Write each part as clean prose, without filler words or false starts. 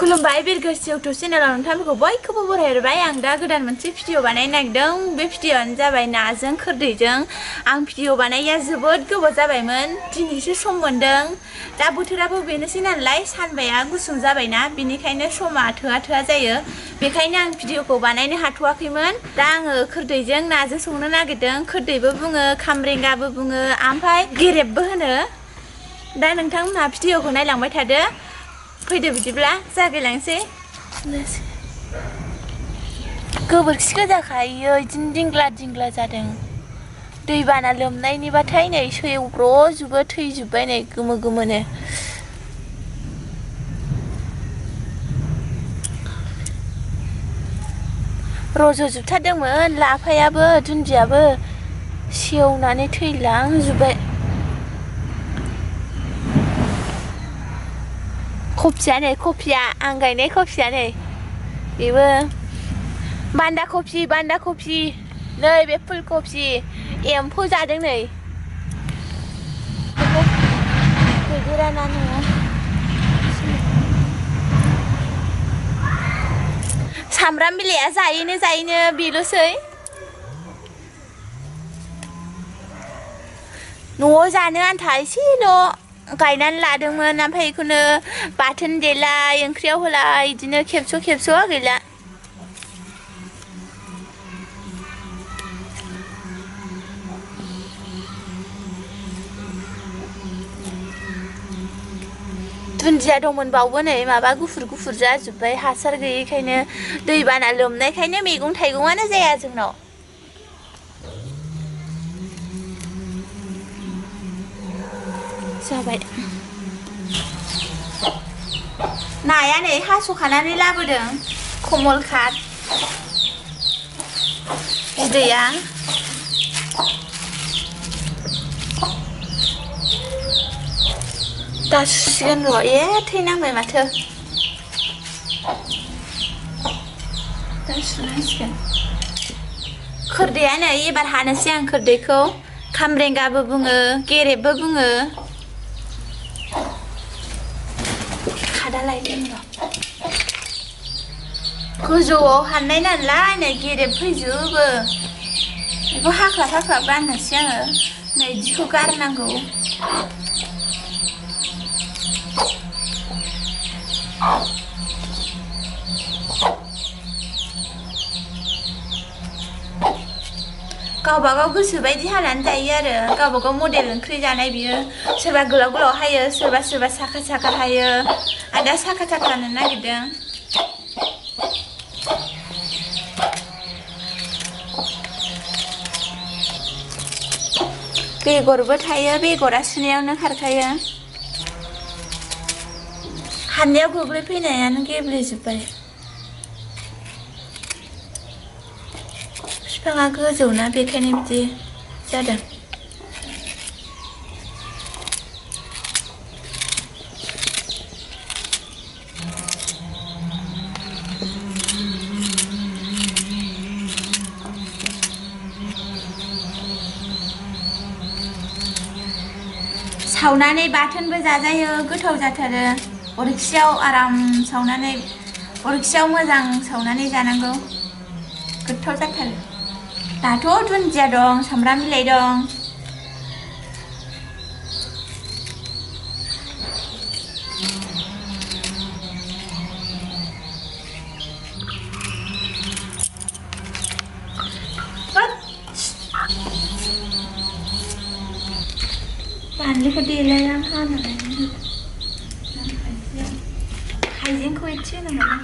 खुलुमबाय बिरगोस्रि इउटुब चेनेलाव नोंथांमोनखौ बयखौबो बरायहरबाय। आं दा गोदान मोनसे भिडिअ बानायनो नागिरदों। बे भिडिअआनो जाबाय नाजों खोरदैजों। आं भिडिअ बानायया जोबोद गोबाव जाबायमोन, दिनैसो सम मोनदों। दा बोथोराबो बेनोसै नालाय, सानबाया गुसुं जाबायना, बेनिखायनो समा थोआ जायो। बेखायनो आं भिडिअखौ बानायनो हाथ'वाखैमोन। दा आङो खोरदैजों नाजों संनो नागिरदों। खोरदैबो बुङो, खामब्रेंगाबो बुङो, ओमफ्राय गेरेबबो होनो। दा नोंथांमोनहा भिडिअखौ नायलांबाय थादो। फैदो बिदिब्ला जागायलांसै। गोबोरखि गोजाखायो, बिदिनो दिंग्ला दिंग्ला जादों। दैबाना लोमनायनिबाथाय नै सेवब्र'जोबो, थैजोब्बाय नै गोमो गोमोनो। रज'जोबथारदोंमोन लाफायाबो दुन्दियाबो, सेवनानै थैलांजोब्बाय। कफिया नै, कफिया आं गायनाय कफिया नै, बेबो बान्दा कफि नै, बे फुल कफि एम्फौ जादों नै। गैदेराना न'आव सामब्राम बिलाइया जायोनो बेल'सै। न'आव जानो आन्था एसेल' गायनानै लादोंमोन, ओमफ्राय बेखौनो बाथोन देलाय, ओंख्रियाव होलाय, बिदिनो खेबस' गैला। दुन्दिया दंमोन बावबो नै, माबा गुफुर जाजोब्बाय, हासार गैयैखायनो, दैबाना लोमनायखायनो मैगं थाइगंआनो जाया जोंनाव। जाबाय। नाया नै हास'खानानै लाबोदों, कमलकाट बिदैया। दा सुसिगोन र', थैनांबाय माथो। दा सुनांसिगोन। खोरदैया नै एबार हानोसै आं खोरदैखौ। खामब्रेंगाबो बुङो, गेरेबबो बुङो। खादा लायदों र'। गोजौआव हाननाय नालाय नै गेरेब फैजोबो। बेखौ हाख्लाब गाननोसै आङो। नै बिदिखौ गारनांगौ। गावबागाव गोसो बायदि हानानै जायो आरो, गावबागाव मडेल ओंख्रि जानाय बियो। सोरबा गोलाव हायो, सोरबा साखा हायो। आं दा साखा हानो नागिरदों। बेगरबो थायो, बेगरा सुनायावनो खारखायो। हाननायाव गोग्लैफैनायानो गेब्लेजोब्बाय। बिफाङा गोजौना, बेखायनो बिदि जादों। सावनानै बाथोनबो जाजायो, गोथाव जाथारो। अरखियाव आराम सावनानै, अरखियाव मोजां सावनानै जानांगौ, गोथाव जाथारो। दाथ' दुन्दिया दं, सामब्राम बिलाइ दं। बानलुखौ देलाय आं हानानै हाइजेंखौ एसे होनांगौ।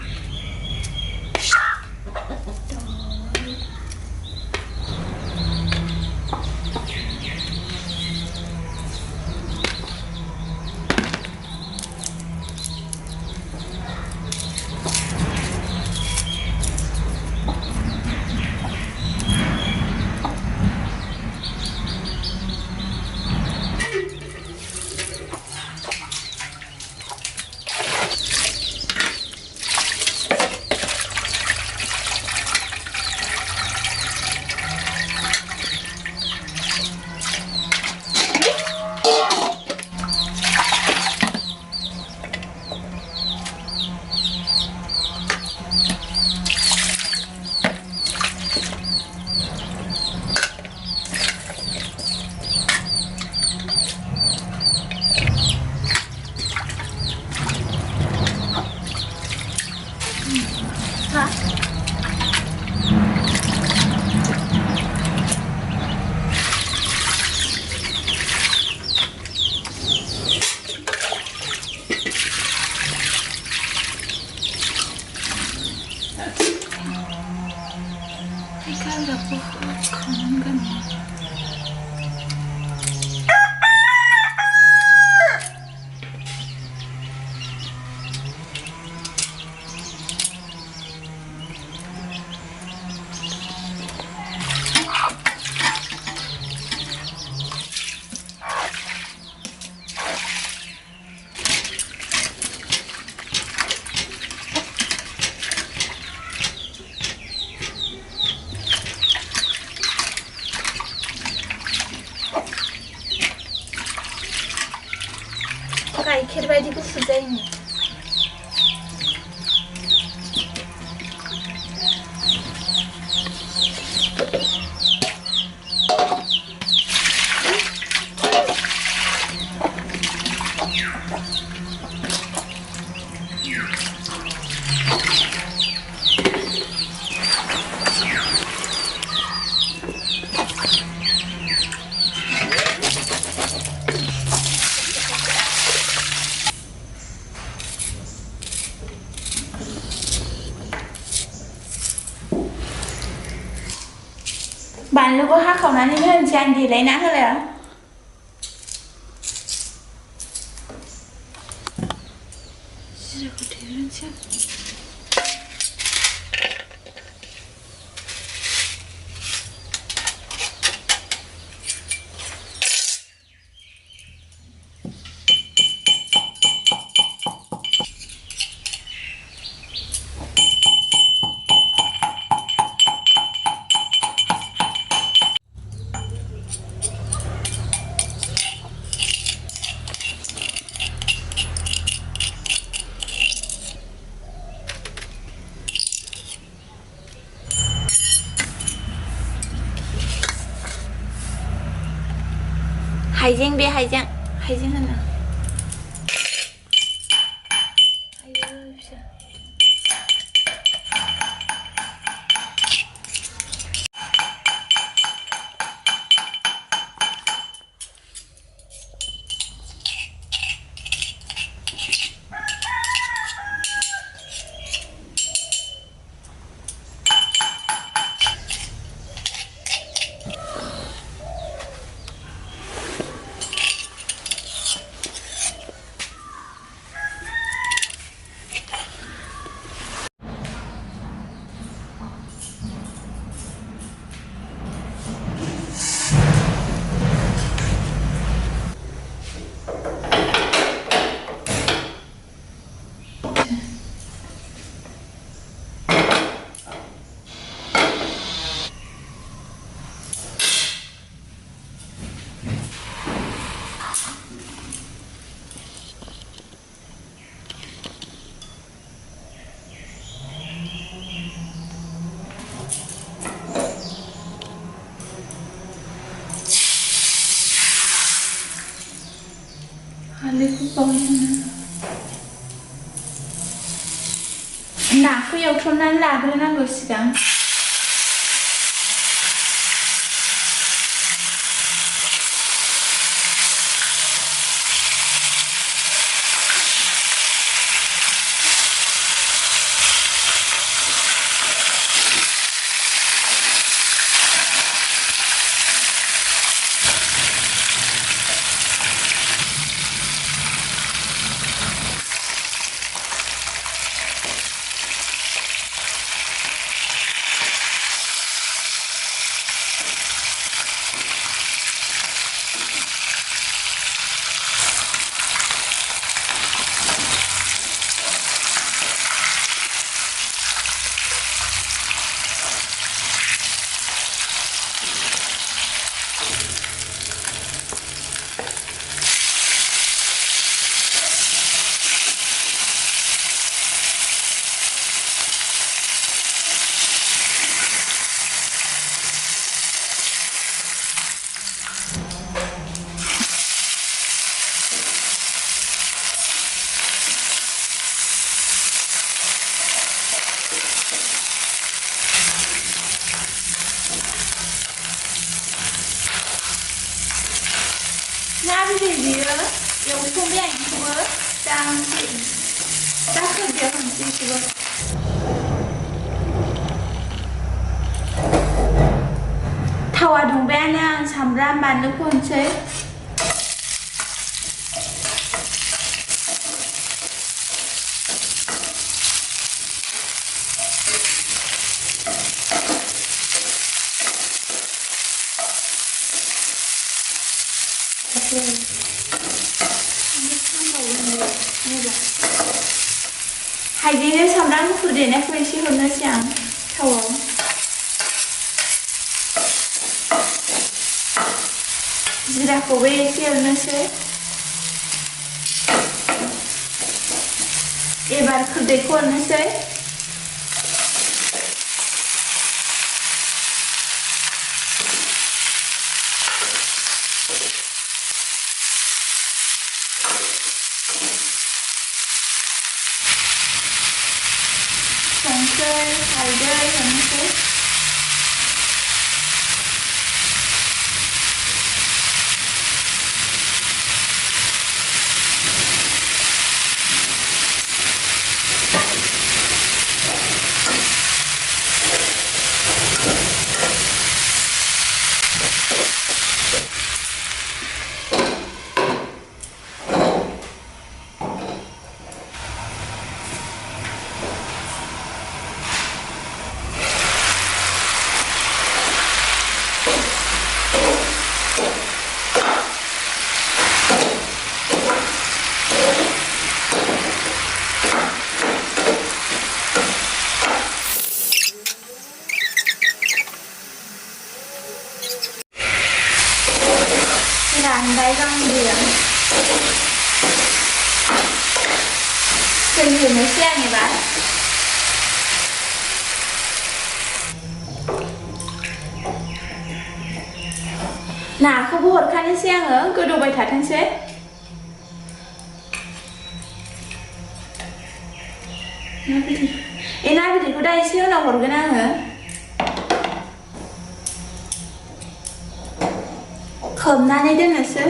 गाइखेर बायदि गुफुर जायोनो बानलुखौ हाखावनानै होनोसै आं देलायना होलाय जिराखौ देग्रोनोसै हाइजें बे हाइजें होनो नाखौ एवथ्रमनानै लाग्रोनांगौ सिगां बिदै बियो एवथ'बाय आं बेखौबो दा खोरदैयाव होनोसै बेखौबो थावा दुंबायानो आं सामब्राम बानलुखौ होनोसै हाइजेंजों सामब्राम गुफुर देनायखौ एसे हरनोसै आं थावआव जिराखौबो एसे हरनोसै एबार खोरदैखौ हरनोसै संख्रै हालदै हरनोसै रानबाय गांदैया दै होनोसै आं एबार नाखौबो हरखानोसै आङो गोदौबाय थाथोंसै ना बिदैखौ दा एसे उनाव हरगोन आङो खोबनानै दोननोसै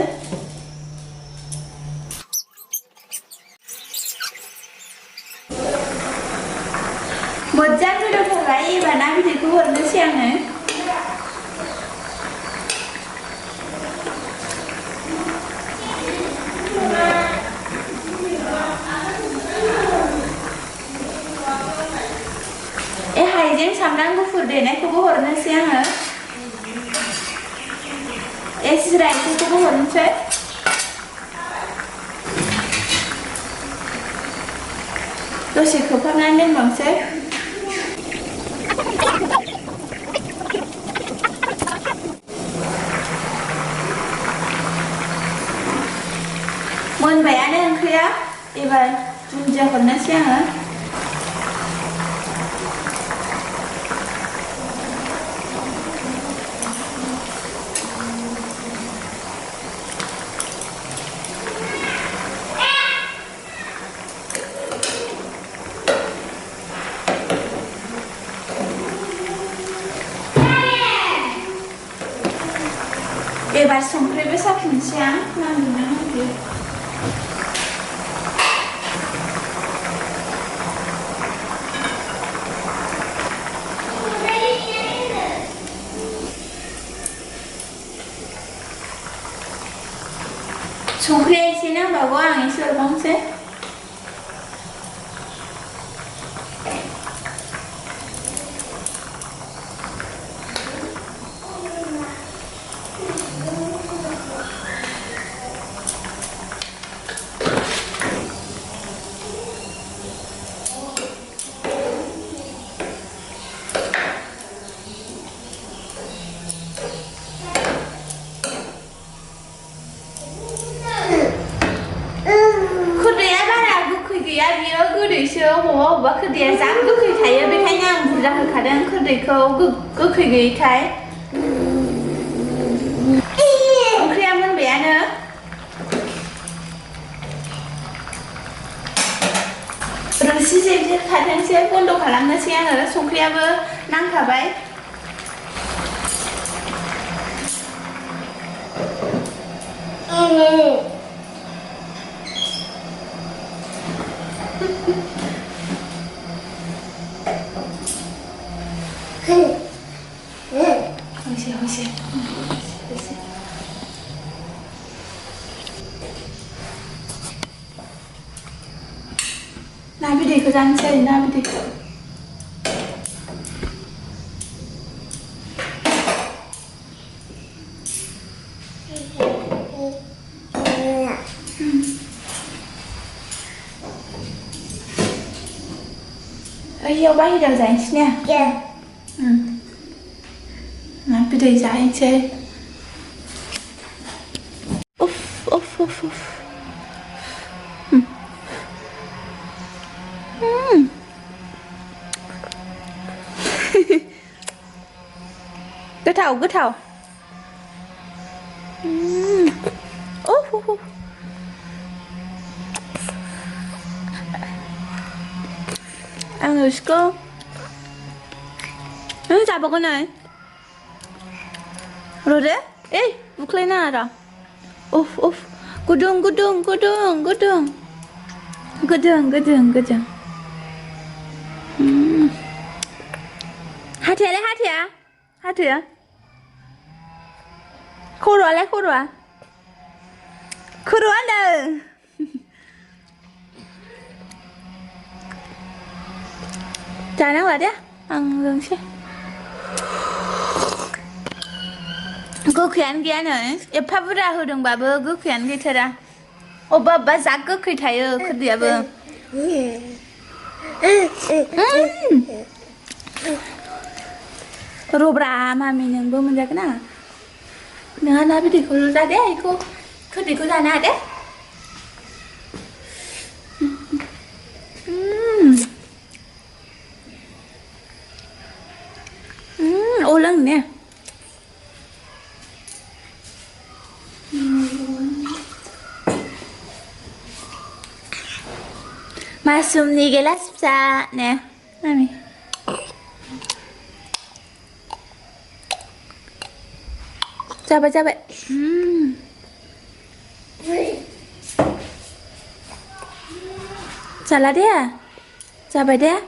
मोजां गोदौथारबाय एबार ना बिदैखौ हरनोसै आङो हाइजें सामब्राम गुफुर देनायखौबो हरनोसै आङो जिरा एसेखौबो हरनोसै दसे खोबहाबनानै दोनबावनोसै मोनबायानो ओंख्रिया एबार दुन्दिया हरनोसै आङो एबार संख्रिबो साखिनोसै आं नांदोंना नाङाखै संख्रिया एसे नांबावगौ आं एसे हरबावनोसै बबेबा खोरदैया जा गोखै थायो बेखायनो आं बुरजा होखादों खोरदैखौ गोखै गैयैखाय ओंख्रिया मोनबायानो रोसि जेब जेब थाथोंसै बन्द खालामनोसै आङो संख्रियाबो नांखाबाय Na bidik जानोसै ना बिdik Iyaw baहेरायाव जाहैनोसै ने ना बिदै जाहैनोसै उफ उफ उफ उफ गोथाव गोथाव आङो इसको नों जाबावगोन नै र'दे ओइ बुख्लायनाङा र' उफ उफ गुदुं गुदुं गुदुं गुदुं गुदुं गुदुं गुदुं हाथायालाय हाथाया खर'आलाय खर'आ जानांला दे आं लोंसै गोखैयानो गैया नै एफा बुरजा होदोंबाबो गोखैयानो गैथारा अबेबा अबेबा जा गोखै थायो खोरदैयाबो रब्रा मामि नोंबो मोनजागोन आं नोंहा ना बिदैखौल' जा दे बेखौ खोरदैखौ जानो हा दे ô lần nè masum ni gelas sa nè mami Coba Salah dia. Coba dia.